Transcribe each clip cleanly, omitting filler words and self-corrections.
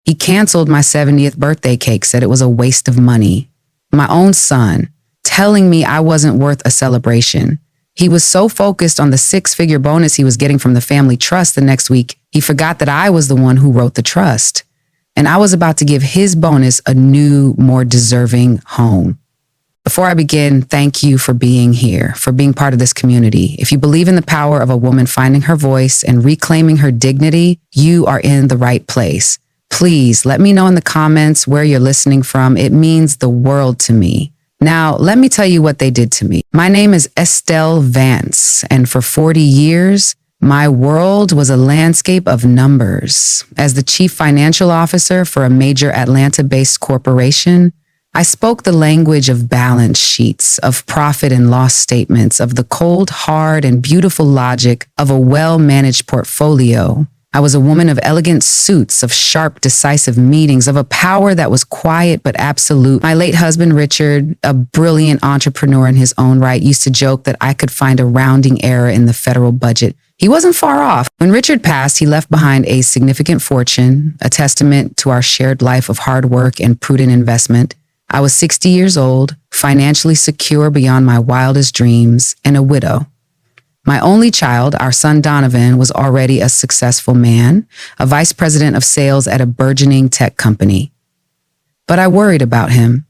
He canceled my 70th birthday cake, said it was a waste of money. My own son, telling me I wasn't worth a celebration. He was so focused on the six-figure bonus he was getting from the family trust the next week, he forgot that I was the one who wrote the trust. And I was about to give his bonus a new, more deserving home. Before I begin, thank you for being here, for being part of this community. If you believe in the power of a woman finding her voice and reclaiming her dignity, you are in the right place. Please let me know in the comments where you're listening from. It means the world to me. Now, let me tell you what they did to me. My name is Estelle Vance, and for 40 years, my world was a landscape of numbers. As the chief financial officer for a major Atlanta-based corporation, I spoke the language of balance sheets, of profit and loss statements, of the cold, hard, and beautiful logic of a well-managed portfolio. I was a woman of elegant suits, of sharp, decisive meetings, of a power that was quiet but absolute. My late husband, Richard, a brilliant entrepreneur in his own right, used to joke that I could find a rounding error in the federal budget. He wasn't far off. When Richard passed, he left behind a significant fortune, a testament to our shared life of hard work and prudent investment. I was 60 years old, financially secure beyond my wildest dreams, and a widow. My only child, our son Donovan, was already a successful man, a vice president of sales at a burgeoning tech company. But I worried about him.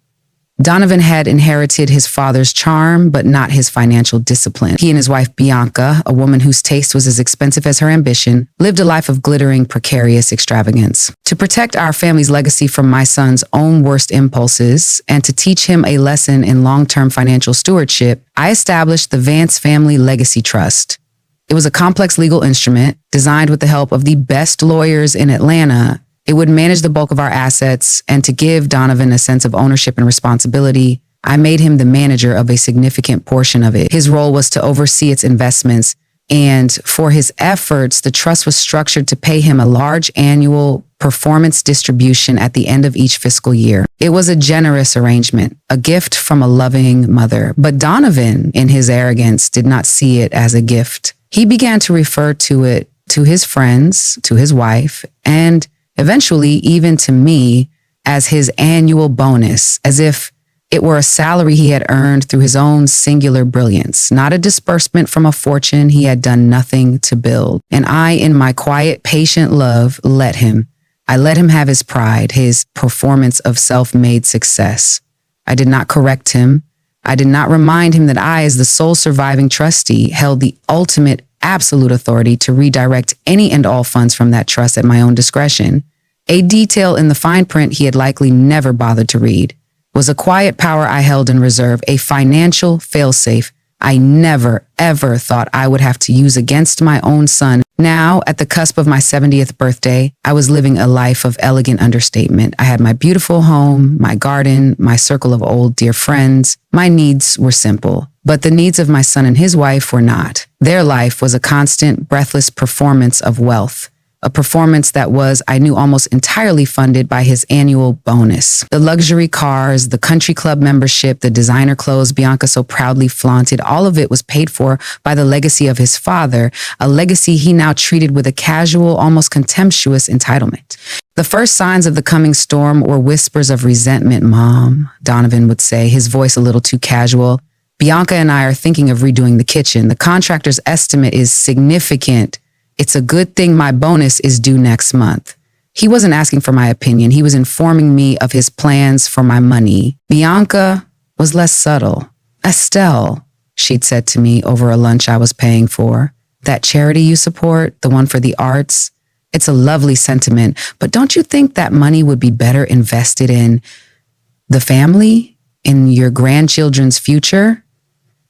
Donovan had inherited his father's charm, but not his financial discipline. He and his wife, Bianca, a woman whose taste was as expensive as her ambition, lived a life of glittering, precarious extravagance. To protect our family's legacy from my son's own worst impulses and to teach him a lesson in long-term financial stewardship, I established the Vance Family Legacy Trust. It was a complex legal instrument designed with the help of the best lawyers in Atlanta. It would manage the bulk of our assets, and to give Donovan a sense of ownership and responsibility, I made him the manager of a significant portion of it. His role was to oversee its investments, and for his efforts, the trust was structured to pay him a large annual performance distribution at the end of each fiscal year. It was a generous arrangement, a gift from a loving mother. But Donovan, in his arrogance, did not see it as a gift. He began to refer to it to his friends, to his wife, and eventually even to me as his annual bonus, as if it were a salary he had earned through his own singular brilliance, not a disbursement from a fortune he had done nothing to build. And I, in my quiet, patient love, let him. I let him have his pride, his performance of self-made success. I did not correct him. I did not remind him that I, as the sole surviving trustee, held the ultimate absolute authority to redirect any and all funds from that trust at my own discretion. A detail in the fine print he had likely never bothered to read was a quiet power I held in reserve, a financial failsafe I never, ever thought I would have to use against my own son. Now, at the cusp of my 70th birthday, I was living a life of elegant understatement. I had my beautiful home, my garden, my circle of old dear friends. My needs were simple, but the needs of my son and his wife were not. Their life was a constant, breathless performance of wealth. A performance that was, I knew, almost entirely funded by his annual bonus. The luxury cars, the country club membership, the designer clothes Bianca so proudly flaunted, all of it was paid for by the legacy of his father, a legacy he now treated with a casual, almost contemptuous entitlement. The first signs of the coming storm were whispers of resentment, Mom, Donovan would say, his voice a little too casual. Bianca and I are thinking of redoing the kitchen. The contractor's estimate is significant. It's a good thing my bonus is due next month. He wasn't asking for my opinion. He was informing me of his plans for my money. Bianca was less subtle. Estelle, she'd said to me over a lunch I was paying for, that charity you support, the one for the arts, it's a lovely sentiment, but don't you think that money would be better invested in the family, in your grandchildren's future?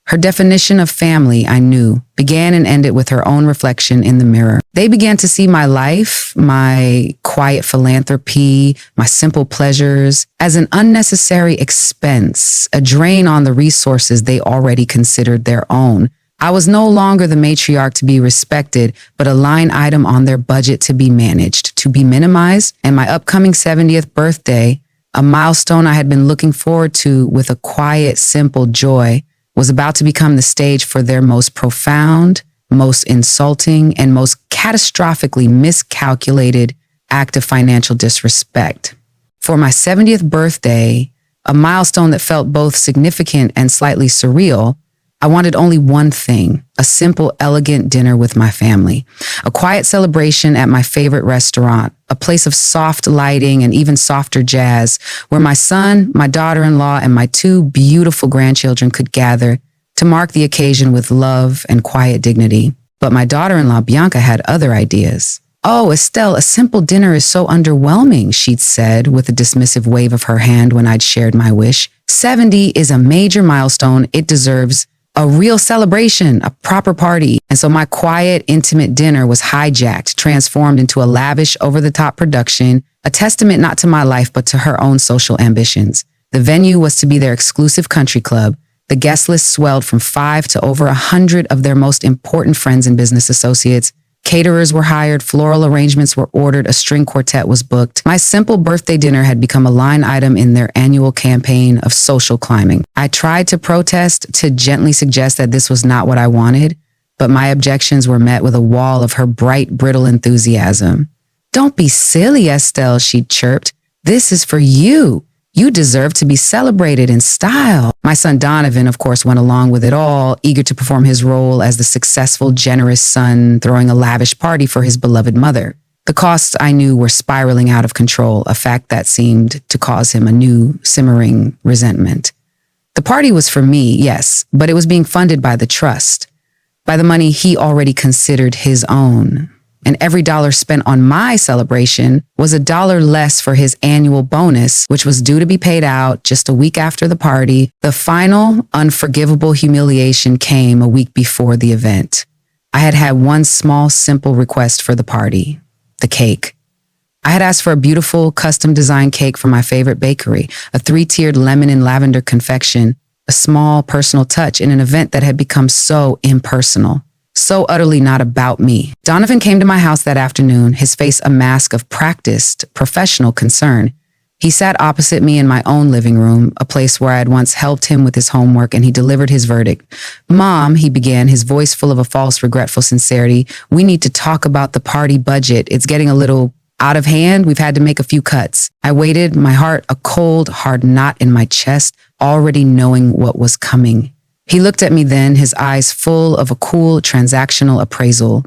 Her definition of family, I knew, began and ended with her own reflection in the mirror. They began to see my life, my quiet philanthropy, my simple pleasures, as an unnecessary expense, a drain on the resources they already considered their own. I was no longer the matriarch to be respected, but a line item on their budget to be managed, to be minimized, and my upcoming 70th birthday, a milestone I had been looking forward to with a quiet, simple joy, was about to become the stage for their most profound, most insulting, and most catastrophically miscalculated act of financial disrespect. For my 70th birthday, a milestone that felt both significant and slightly surreal, I wanted only one thing: a simple, elegant dinner with my family, a quiet celebration at my favorite restaurant, a place of soft lighting and even softer jazz, where my son, my daughter-in-law, and my two beautiful grandchildren could gather to mark the occasion with love and quiet dignity. But my daughter-in-law, Bianca, had other ideas. "Oh, Estelle, a simple dinner is so underwhelming," she'd said with a dismissive wave of her hand when I'd shared my wish. 70 is a major milestone. It deserves a real celebration, a proper party. And so my quiet, intimate dinner was hijacked, transformed into a lavish, over-the-top production, a testament not to my life, but to her own social ambitions. The venue was to be their exclusive country club. The guest list swelled from 5 to over 100 of their most important friends and business associates. Caterers were hired, floral arrangements were ordered, a string quartet was booked. My simple birthday dinner had become a line item in their annual campaign of social climbing. I tried to protest, to gently suggest that this was not what I wanted, but my objections were met with a wall of her bright, brittle enthusiasm. "Don't be silly, Estelle," she chirped. "This is for you. You deserve to be celebrated in style." My son Donovan, of course, went along with it all, eager to perform his role as the successful, generous son throwing a lavish party for his beloved mother. The costs, I knew, were spiraling out of control, a fact that seemed to cause him a new, simmering resentment. The party was for me, yes, but it was being funded by the trust, by the money he already considered his own. And every dollar spent on my celebration was a dollar less for his annual bonus, which was due to be paid out just a week after the party. The final, unforgivable humiliation came a week before the event. I had had one small, simple request for the party: the cake. I had asked for a beautiful, custom-designed cake from my favorite bakery, a 3-tiered lemon and lavender confection, a small, personal touch in an event that had become so impersonal. So utterly not about me. Donovan came to my house that afternoon, his face a mask of practiced, professional concern. He sat opposite me in my own living room, a place where I had once helped him with his homework, and he delivered his verdict. "Mom," he began, his voice full of a false, regretful sincerity, "we need to talk about the party budget. It's getting a little out of hand. We've had to make a few cuts." I waited, my heart a cold, hard knot in my chest, already knowing what was coming. He looked at me then, his eyes full of a cool, transactional appraisal.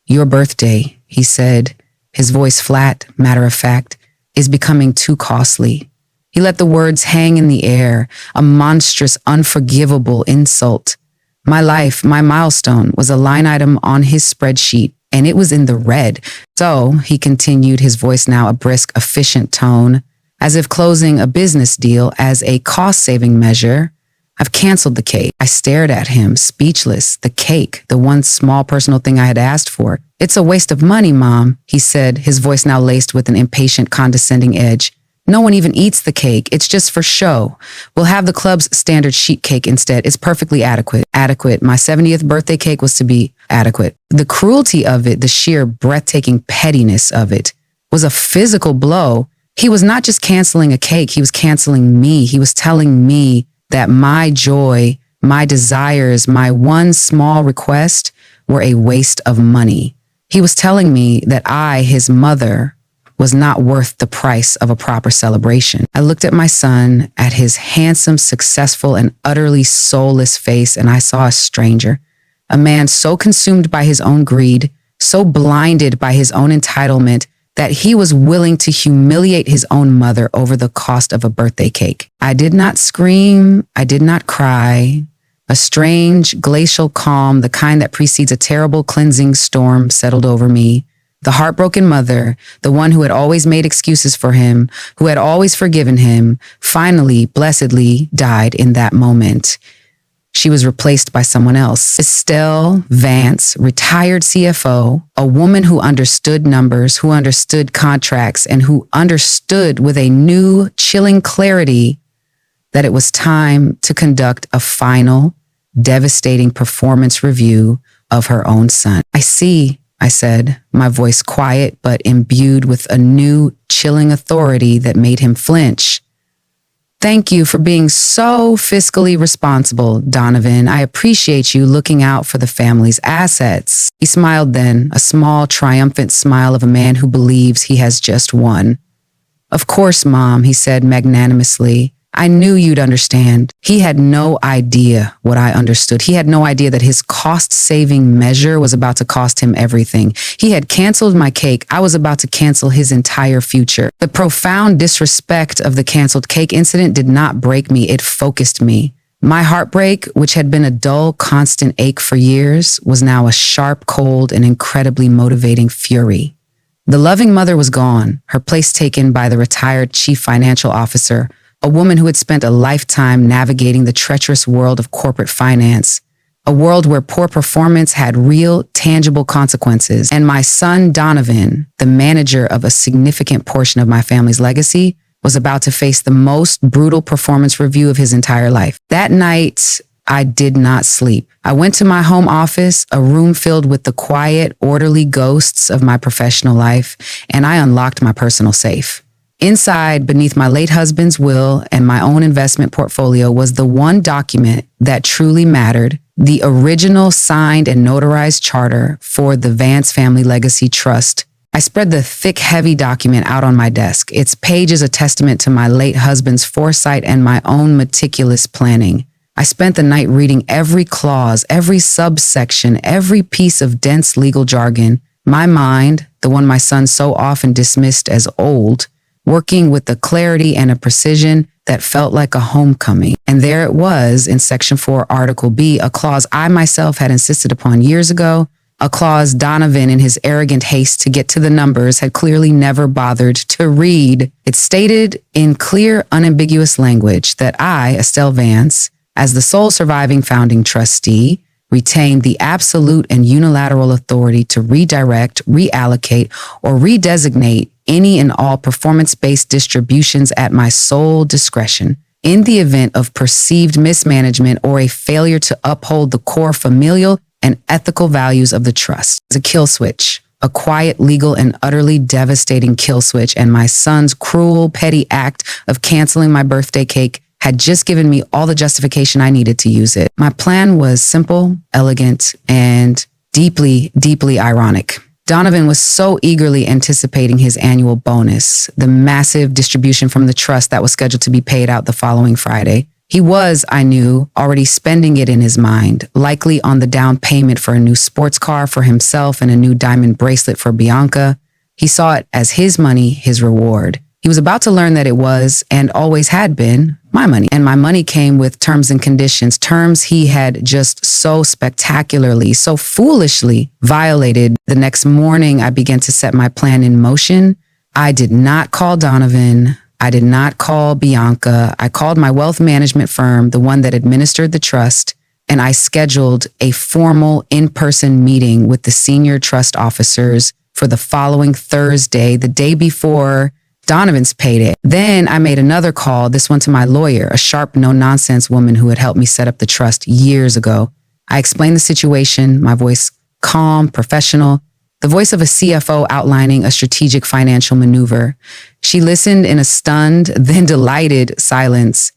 "Your birthday," he said, his voice flat, matter-of-fact, "is becoming too costly." He let the words hang in the air, a monstrous, unforgivable insult. My life, my milestone, was a line item on his spreadsheet, and it was in the red. "So," he continued, his voice now a brisk, efficient tone, as if closing a business deal as a cost-saving measure, "I've canceled the cake." I stared at him, speechless. The cake, the one small personal thing I had asked for. "It's a waste of money, Mom," he said, his voice now laced with an impatient, condescending edge. "No one even eats the cake. It's just for show. We'll have the club's standard sheet cake instead. It's perfectly adequate." Adequate. My 70th birthday cake was to be adequate. The cruelty of it, the sheer breathtaking pettiness of it, was a physical blow. He was not just canceling a cake. He was canceling me. He was telling me that my joy, my desires, my one small request were a waste of money. He was telling me that I, his mother, was not worth the price of a proper celebration. I looked at my son, at his handsome, successful, and utterly soulless face, and I saw a stranger, a man so consumed by his own greed, so blinded by his own entitlement, that he was willing to humiliate his own mother over the cost of a birthday cake. I did not scream. I did not cry. A strange, glacial calm, the kind that precedes a terrible cleansing storm, settled over me. The heartbroken mother, the one who had always made excuses for him, who had always forgiven him, finally, blessedly died in that moment. She was replaced by someone else. Estelle Vance, retired CFO, a woman who understood numbers, who understood contracts, and who understood with a new, chilling clarity that it was time to conduct a final, devastating performance review of her own son. "I see," I said, my voice quiet but imbued with a new, chilling authority that made him flinch. Thank you for being so fiscally responsible, Donovan. I appreciate you looking out for the family's assets. He smiled then, a small, triumphant smile of a man who believes he has just won. Of course, Mom, he said magnanimously. I knew you'd understand. He had no idea what I understood. He had no idea that his cost-saving measure was about to cost him everything. He had canceled my cake. I was about to cancel his entire future. The profound disrespect of the canceled cake incident did not break me. It focused me. My heartbreak, which had been a dull, constant ache for years, was now a sharp, cold, and incredibly motivating fury. The loving mother was gone, her place taken by the retired chief financial officer, a woman who had spent a lifetime navigating the treacherous world of corporate finance, a world where poor performance had real, tangible consequences. And my son, Donovan, the manager of a significant portion of my family's legacy, was about to face the most brutal performance review of his entire life. That night, I did not sleep. I went to my home office, a room filled with the quiet, orderly ghosts of my professional life, and I unlocked my personal safe. Inside, beneath my late husband's will and my own investment portfolio, was the one document that truly mattered, the original signed and notarized charter for the Vance Family Legacy Trust. I spread the thick, heavy document out on my desk, its pages a testament to my late husband's foresight and my own meticulous planning. I spent the night reading every clause, every subsection, every piece of dense legal jargon. My mind, the one my son so often dismissed as old, working with a clarity and a precision that felt like a homecoming. And there it was in Section 4, Article B, a clause I myself had insisted upon years ago, a clause Donovan, in his arrogant haste to get to the numbers, had clearly never bothered to read. It stated in clear, unambiguous language that I, Estelle Vance, as the sole surviving founding trustee, retained the absolute and unilateral authority to redirect, reallocate, or redesignate any and all performance-based distributions at my sole discretion. In the event of perceived mismanagement or a failure to uphold the core familial and ethical values of the trust. It's a kill switch, a quiet, legal, and utterly devastating kill switch, and my son's cruel, petty act of canceling my birthday cake had just given me all the justification I needed to use it. My plan was simple, elegant, and deeply, deeply ironic. Donovan was so eagerly anticipating his annual bonus, the massive distribution from the trust that was scheduled to be paid out the following Friday. He was, I knew, already spending it in his mind, likely on the down payment for a new sports car for himself and a new diamond bracelet for Bianca. He saw it as his money, his reward. He was about to learn that it was, and always had been, my money. And my money came with terms and conditions, terms he had just so spectacularly, so foolishly violated. The next morning, I began to set my plan in motion. I did not call Donovan. I did not call Bianca. I called my wealth management firm, the one that administered the trust, and I scheduled a formal in-person meeting with the senior trust officers for the following Thursday, the day before Donovan's payday. Then I made another call, this one to my lawyer, a sharp, no-nonsense woman who had helped me set up the trust years ago. I explained the situation, my voice calm, professional, the voice of a CFO outlining a strategic financial maneuver. She listened in a stunned, then delighted silence.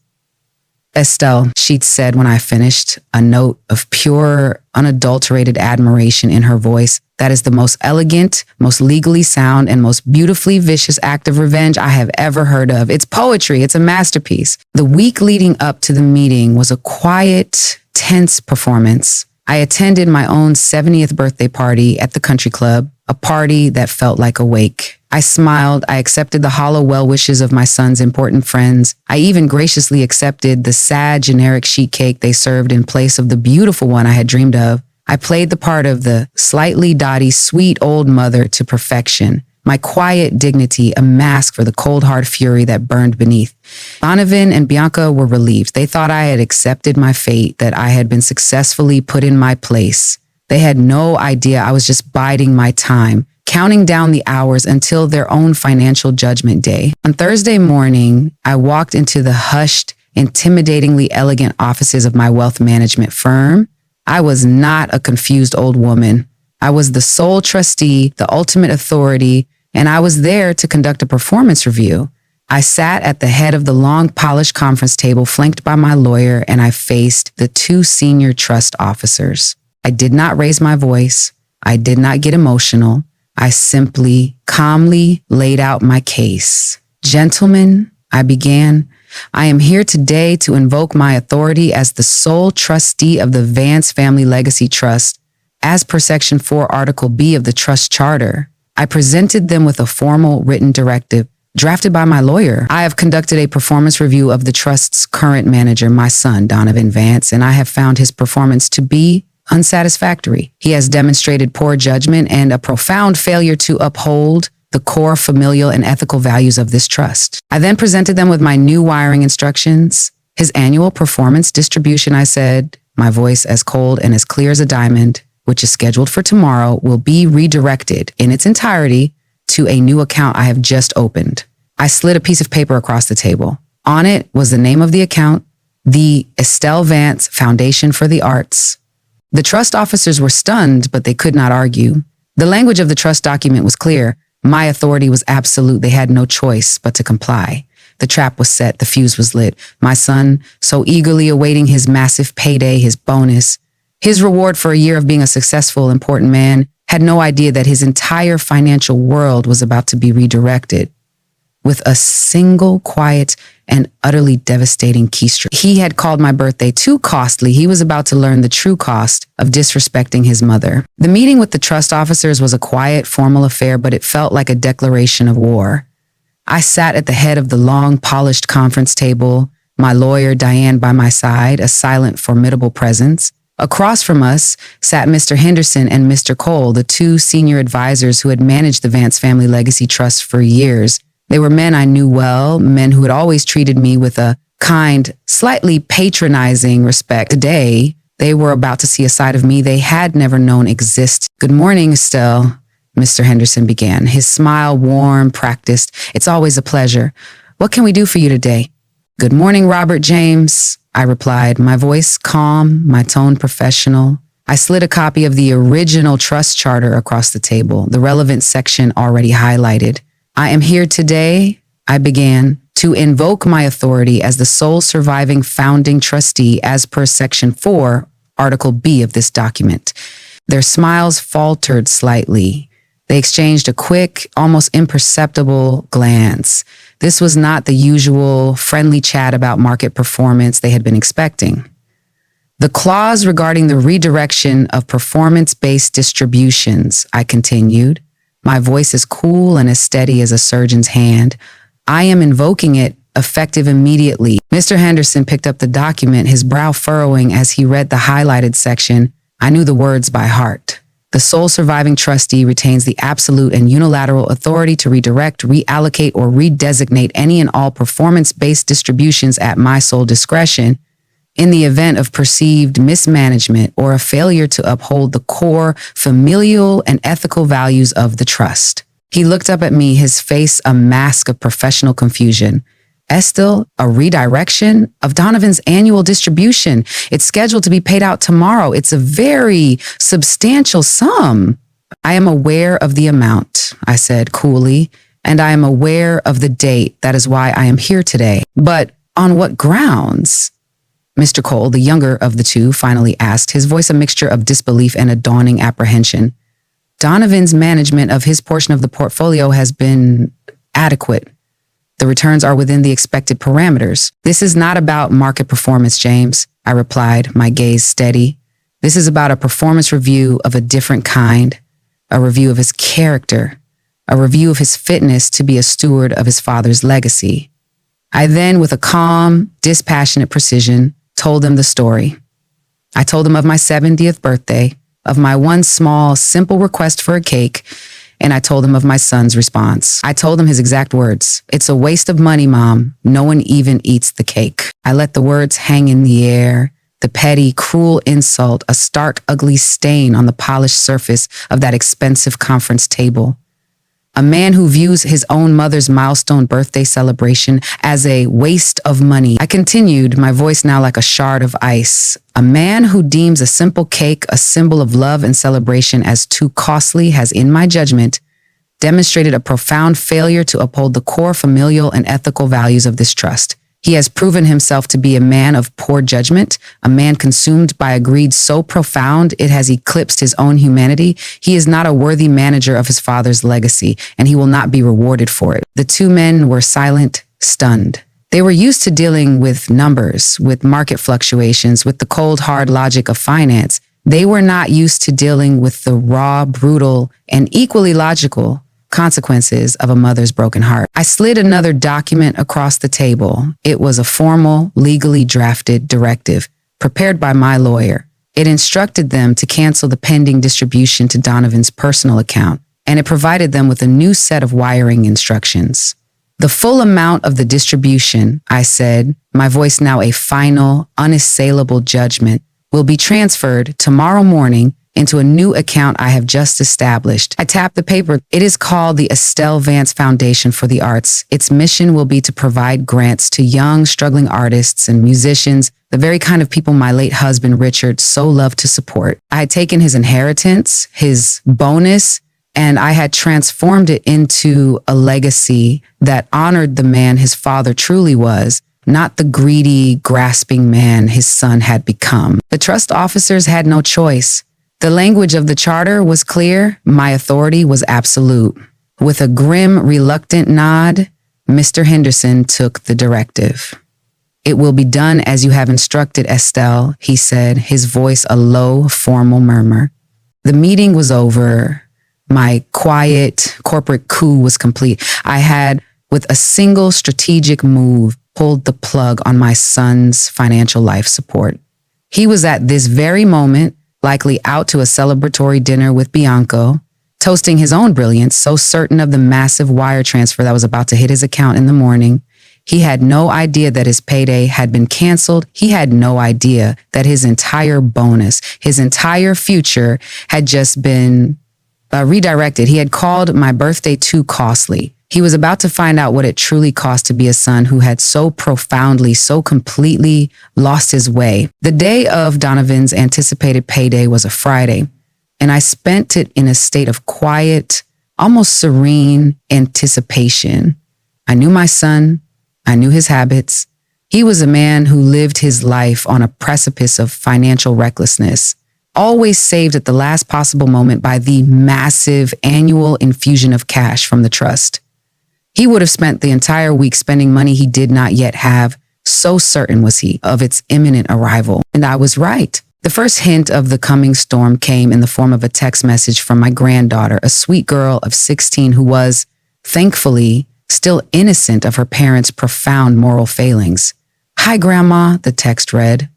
Estelle, she'd said when I finished, a note of pure, unadulterated admiration in her voice. That is the most elegant, most legally sound, and most beautifully vicious act of revenge I have ever heard of. It's poetry. It's a masterpiece. The week leading up to the meeting was a quiet, tense performance. I attended my own 70th birthday party at the country club, a party that felt like a wake. I smiled. I accepted the hollow well wishes of my son's important friends. I even graciously accepted the sad generic sheet cake they served in place of the beautiful one I had dreamed of. I played the part of the slightly dotty, sweet old mother to perfection. My quiet dignity, a mask for the cold hard fury that burned beneath. Donovan and Bianca were relieved. They thought I had accepted my fate, that I had been successfully put in my place. They had no idea I was just biding my time, counting down the hours until their own financial judgment day. On Thursday morning, I walked into the hushed, intimidatingly elegant offices of my wealth management firm. I was not a confused old woman. I was the sole trustee, the ultimate authority, and I was there to conduct a performance review. I sat at the head of the long, polished conference table, flanked by my lawyer, and I faced the two senior trust officers. I did not raise my voice. I did not get emotional. I simply, calmly laid out my case. Gentlemen, I began, I am here today to invoke my authority as the sole trustee of the Vance Family Legacy Trust, as per Section 4, Article B of the Trust Charter. I presented them with a formal written directive drafted by my lawyer. I have conducted a performance review of the trust's current manager, my son, Donovan Vance, and I have found his performance to be unsatisfactory. He has demonstrated poor judgment and a profound failure to uphold the core familial and ethical values of this trust. I then presented them with my new wiring instructions, his annual performance distribution, I said, my voice as cold and as clear as a diamond, which is scheduled for tomorrow, will be redirected in its entirety to a new account I have just opened. I slid a piece of paper across the table. On it was the name of the account, the Estelle Vance Foundation for the Arts. The trust officers were stunned, but they could not argue. The language of the trust document was clear. My authority was absolute. They had no choice but to comply. The trap was set. The fuse was lit. My son, so eagerly awaiting his massive payday, his bonus, his reward for a year of being a successful, important man, had no idea that his entire financial world was about to be redirected with a single, quiet, and utterly devastating keystroke. He had called my birthday too costly. He was about to learn the true cost of disrespecting his mother. The meeting with the trust officers was a quiet, formal affair, but it felt like a declaration of war. I sat at the head of the long, polished conference table, my lawyer, Diane, by my side, a silent, formidable presence. Across from us sat Mr. Henderson and Mr. Cole, the two senior advisors who had managed the Vance Family Legacy Trust for years. They were men I knew well, men who had always treated me with a kind, slightly patronizing respect. Today, they were about to see a side of me they had never known exist. "Good morning, Estelle," Mr. Henderson began, his smile warm, practiced. "It's always a pleasure. What can we do for you today?" "Good morning, Robert James," I replied, my voice calm, my tone professional. I slid a copy of the original trust charter across the table, the relevant section already highlighted. "I am here today," I began, "to invoke my authority as the sole surviving founding trustee as per Section 4, Article B of this document." Their smiles faltered slightly. They exchanged a quick, almost imperceptible glance. This was not the usual friendly chat about market performance they had been expecting. "The clause regarding the redirection of performance-based distributions," I continued, my voice as cool and as steady as a surgeon's hand. "I am invoking it effective immediately." Mr. Henderson picked up the document, his brow furrowing as he read the highlighted section. I knew the words by heart. "The sole surviving trustee retains the absolute and unilateral authority to redirect, reallocate, or redesignate any and all performance-based distributions at my sole discretion in the event of perceived mismanagement or a failure to uphold the core familial and ethical values of the trust." He looked up at me, his face a mask of professional confusion. "Estelle, a redirection of Donovan's annual distribution. It's scheduled to be paid out tomorrow. It's a very substantial sum." "I am aware of the amount," I said coolly, "and I am aware of the date. That is why I am here today. But on what grounds?" Mr. Cole, the younger of the two, finally asked, his voice a mixture of disbelief and a dawning apprehension. "Donovan's management of his portion of the portfolio has been adequate. The returns are within the expected parameters." "This is not about market performance, James," I replied, my gaze steady. "This is about a performance review of a different kind, a review of his character, a review of his fitness to be a steward of his father's legacy." I then, with a calm, dispassionate precision, told them the story. I told them of my 70th birthday, of my one small, simple request for a cake, and I told him of my son's response. I told him his exact words. "It's a waste of money, Mom. No one even eats the cake." I let the words hang in the air, the petty, cruel insult, a stark, ugly stain on the polished surface of that expensive conference table. A man who views his own mother's milestone birthday celebration as a waste of money. I continued, my voice now like a shard of ice. A man who deems a simple cake a symbol of love and celebration as too costly has, in my judgment, demonstrated a profound failure to uphold the core familial and ethical values of this trust. He has proven himself to be a man of poor judgment, a man consumed by a greed so profound it has eclipsed his own humanity. He is not a worthy manager of his father's legacy, and he will not be rewarded for it. The two men were silent, stunned. They were used to dealing with numbers, with market fluctuations, with the cold, hard logic of finance. They were not used to dealing with the raw, brutal, and equally logical consequences of a mother's broken heart. I slid another document across the table. It was a formal, legally drafted directive prepared by my lawyer. It instructed them to cancel the pending distribution to Donovan's personal account, and it provided them with a new set of wiring instructions. The full amount of the distribution, I said, my voice now a final, unassailable judgment, will be transferred tomorrow morning into a new account I have just established. I tapped the paper. It is called the Estelle Vance Foundation for the Arts. Its mission will be to provide grants to young, struggling artists and musicians, the very kind of people my late husband, Richard, so loved to support. I had taken his inheritance, his bonus, and I had transformed it into a legacy that honored the man his father truly was, not the greedy, grasping man his son had become. The trust officers had no choice. The language of the charter was clear. My authority was absolute. With a grim, reluctant nod, Mr. Henderson took the directive. "It will be done as you have instructed, Estelle," he said, his voice a low, formal murmur. The meeting was over. My quiet corporate coup was complete. I had, with a single strategic move, pulled the plug on my son's financial life support. He was at this very moment likely out to a celebratory dinner with Bianco, toasting his own brilliance, so certain of the massive wire transfer that was about to hit his account in the morning. He had no idea that his payday had been canceled. He had no idea that his entire bonus, his entire future had just been redirected. He had called my birthday too costly. He was about to find out what it truly cost to be a son who had so profoundly, so completely lost his way. The day of Donovan's anticipated payday was a Friday, and I spent it in a state of quiet, almost serene anticipation. I knew my son. I knew his habits. He was a man who lived his life on a precipice of financial recklessness, always saved at the last possible moment by the massive annual infusion of cash from the trust. He would have spent the entire week spending money he did not yet have, so certain was he of its imminent arrival. And I was right. The first hint of the coming storm came in the form of a text message from my granddaughter, a sweet girl of 16 who was, thankfully, still innocent of her parents' profound moral failings. "Hi, Grandma," the text read.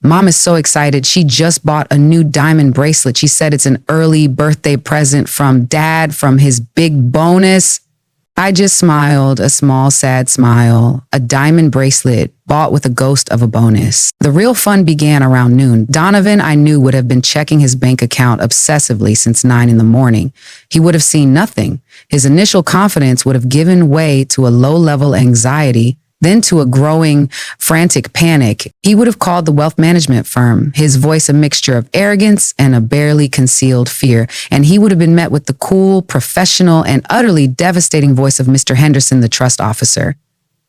"Mom is so excited. She just bought a new diamond bracelet. She said it's an early birthday present from Dad, from his big bonus." I just smiled, a small, sad smile, a diamond bracelet bought with a ghost of a bonus. The real fun began around noon. Donovan, I knew, would have been checking his bank account obsessively since 9 in the morning. He would have seen nothing. His initial confidence would have given way to a low-level anxiety, then to a growing, frantic panic. He would have called the wealth management firm, his voice a mixture of arrogance and a barely concealed fear, and he would have been met with the cool, professional, and utterly devastating voice of Mr. Henderson, the trust officer.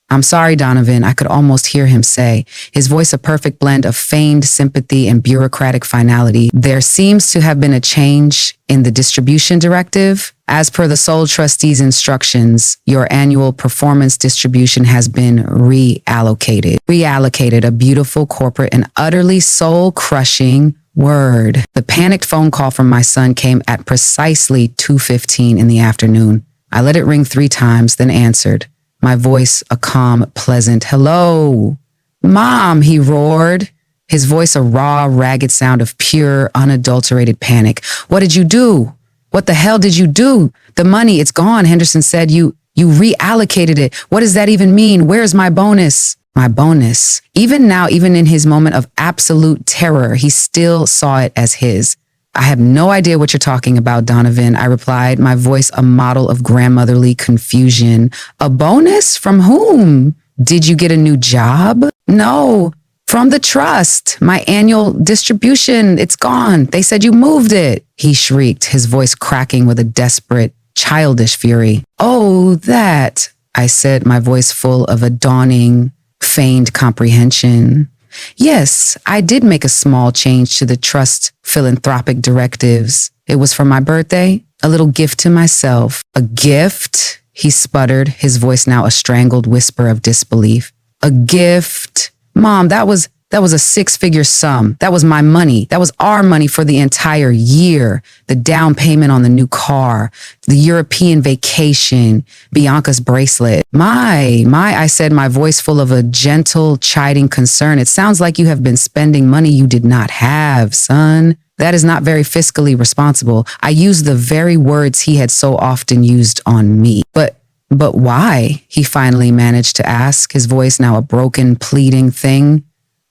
"I'm sorry, Donovan," I could almost hear him say, his voice a perfect blend of feigned sympathy and bureaucratic finality. "There seems to have been a change in the distribution directive. As per the sole trustee's instructions, your annual performance distribution has been reallocated." Reallocated, a beautiful, corporate, and utterly soul-crushing word. The panicked phone call from my son came at precisely 2:15 in the afternoon. I let it ring 3 times, then answered. My voice a calm, pleasant hello. "Mom," he roared, his voice a raw, ragged sound of pure, unadulterated panic. "What did you do? What the hell did you do? The money, it's gone," Henderson said. You reallocated it. What does that even mean? Where's my bonus?" My bonus. Even now, even in his moment of absolute terror, he still saw it as his. "I have no idea what you're talking about, Donovan," I replied, my voice a model of grandmotherly confusion. "A bonus? From whom? Did you get a new job?" "No, from the trust. My annual distribution, it's gone. They said you moved it," he shrieked, his voice cracking with a desperate childish fury. "Oh, that," I said, my voice full of a dawning, feigned comprehension. "Yes, I did make a small change to the trust philanthropic directives. It was for my birthday, a little gift to myself." "A gift?" he sputtered, his voice now a strangled whisper of disbelief. "A gift? Mom, that was a six-figure sum. That was my money. That was our money for the entire year. The down payment on the new car, the European vacation, Bianca's bracelet." My, I said, my voice full of a gentle, chiding concern. "It sounds like you have been spending money you did not have, son. That is not very fiscally responsible." I used the very words he had so often used on me. But why?" he finally managed to ask, his voice now a broken, pleading thing.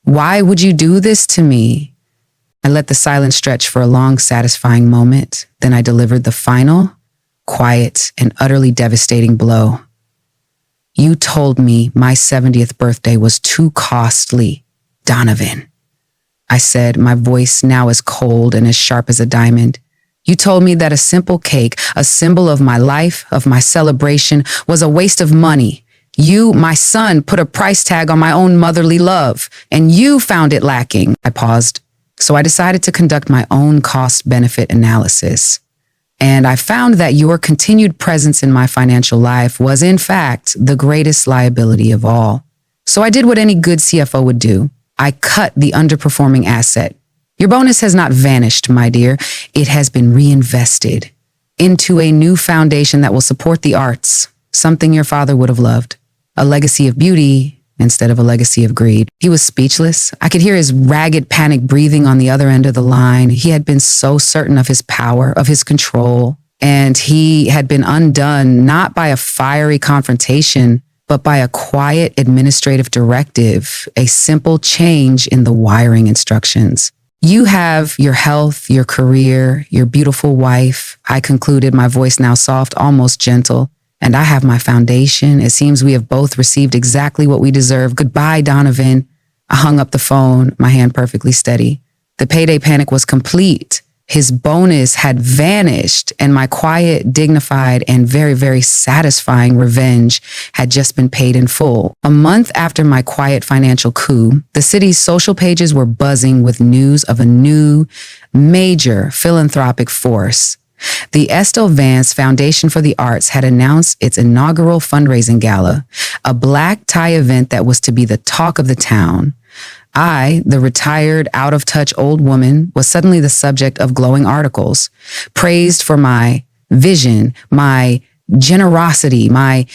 "Why would you do this to me?" I let the silence stretch for a long, satisfying moment. Then I delivered the final, quiet, and utterly devastating blow. "You told me my 70th birthday was too costly, Donovan," I said, my voice now as cold and as sharp as a diamond. "You told me that a simple cake, a symbol of my life, of my celebration, was a waste of money. You, my son, put a price tag on my own motherly love, and you found it lacking." I paused. "So I decided to conduct my own cost-benefit analysis. And I found that your continued presence in my financial life was, in fact, the greatest liability of all. So I did what any good CFO would do. I cut the underperforming asset. Your bonus has not vanished, my dear. It has been reinvested into a new foundation that will support the arts, something your father would have loved. A legacy of beauty instead of a legacy of greed." He was speechless. I could hear his ragged panic breathing on the other end of the line. He had been so certain of his power, of his control, and he had been undone not by a fiery confrontation, but by a quiet administrative directive, a simple change in the wiring instructions. "You have your health, your career, your beautiful wife," I concluded, my voice now soft, almost gentle. "And I have my foundation. It seems we have both received exactly what we deserve. Goodbye, Donovan." I hung up the phone, my hand perfectly steady. The payday panic was complete. His bonus had vanished, and my quiet, dignified, and very, very satisfying revenge had just been paid in full. A month after my quiet financial coup, the city's social pages were buzzing with news of a new, major philanthropic force. The Estelle Vance Foundation for the Arts had announced its inaugural fundraising gala, a black tie event that was to be the talk of the town. I, the retired, out-of-touch old woman, was suddenly the subject of glowing articles, praised for my vision, my generosity, my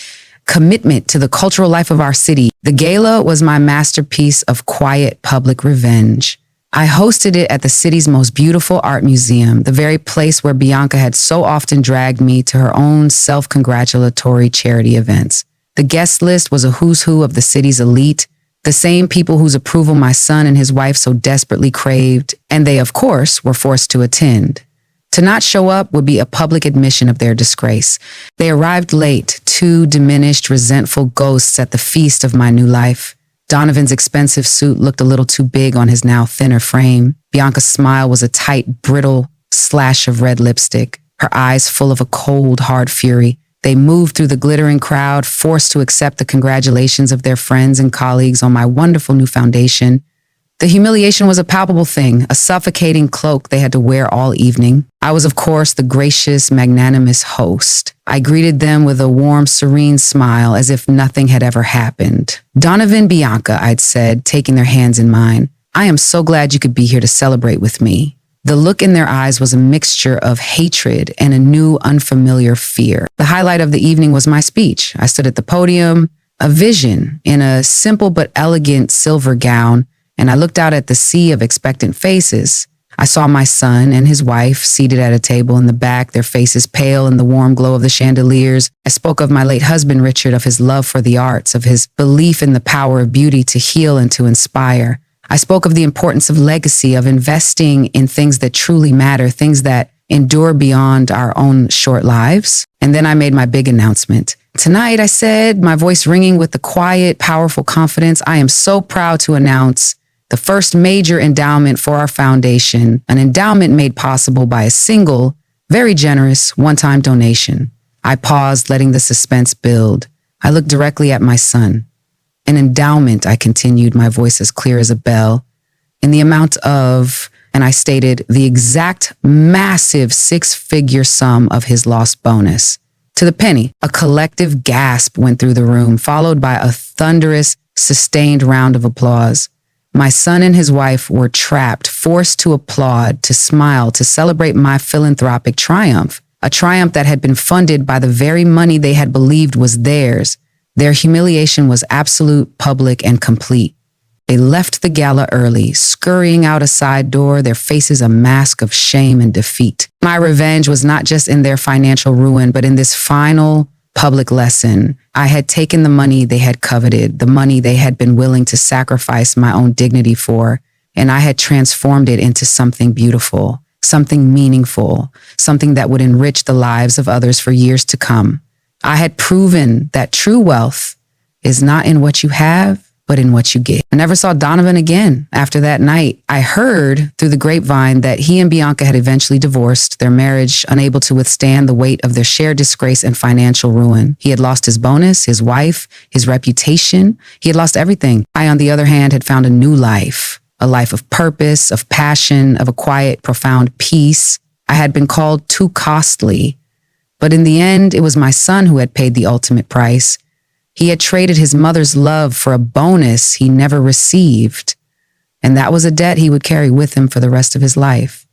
commitment to the cultural life of our city. The gala was my masterpiece of quiet public revenge. I hosted it at the city's most beautiful art museum, the very place where Bianca had so often dragged me to her own self-congratulatory charity events. The guest list was a who's who of the city's elite, the same people whose approval my son and his wife so desperately craved, and they, of course, were forced to attend. To not show up would be a public admission of their disgrace. They arrived late, two diminished, resentful ghosts at the feast of my new life. Donovan's expensive suit looked a little too big on his now thinner frame. Bianca's smile was a tight, brittle slash of red lipstick, her eyes full of a cold, hard fury. They moved through the glittering crowd, forced to accept the congratulations of their friends and colleagues on my wonderful new foundation. The humiliation was a palpable thing, a suffocating cloak they had to wear all evening. I was, of course, the gracious, magnanimous host. I greeted them with a warm, serene smile as if nothing had ever happened. "Donovan, Bianca," I'd said, taking their hands in mine, "I am so glad you could be here to celebrate with me." The look in their eyes was a mixture of hatred and a new, unfamiliar fear. The highlight of the evening was my speech. I stood at the podium, a vision in a simple but elegant silver gown, and I looked out at the sea of expectant faces. I saw my son and his wife seated at a table in the back, their faces pale in the warm glow of the chandeliers. I spoke of my late husband, Richard, of his love for the arts, of his belief in the power of beauty to heal and to inspire. I spoke of the importance of legacy, of investing in things that truly matter, things that endure beyond our own short lives. And then I made my big announcement. "Tonight," I said, my voice ringing with the quiet, powerful confidence, "I am so proud to announce the first major endowment for our foundation, an endowment made possible by a single, very generous, one-time donation. I paused, letting the suspense build. I looked directly at my son. An endowment, I continued, my voice as clear as a bell, in the amount of, and I stated the exact massive six-figure sum of his lost bonus. To the penny, a collective gasp went through the room, followed by a thunderous, sustained round of applause. My son and his wife were trapped, forced to applaud, to smile, to celebrate my philanthropic triumph, a triumph that had been funded by the very money they had believed was theirs. Their humiliation was absolute, public, and complete. They left the gala early, scurrying out a side door, their faces a mask of shame and defeat. My revenge was not just in their financial ruin, but in this final public lesson. I had taken the money they had coveted, the money they had been willing to sacrifice my own dignity for, and I had transformed it into something beautiful, something meaningful, something that would enrich the lives of others for years to come. I had proven that true wealth is not in what you have, but in what you get. I never saw Donovan again after that night. I heard through the grapevine that he and Bianca had eventually divorced, their marriage unable to withstand the weight of their shared disgrace and financial ruin. He had lost his bonus, his wife, his reputation. He had lost everything. I, on the other hand, had found a new life, a life of purpose, of passion, of a quiet, profound peace. I had been called too costly, but in the end, it was my son who had paid the ultimate price. He had traded his mother's love for a bonus he never received, and that was a debt he would carry with him for the rest of his life.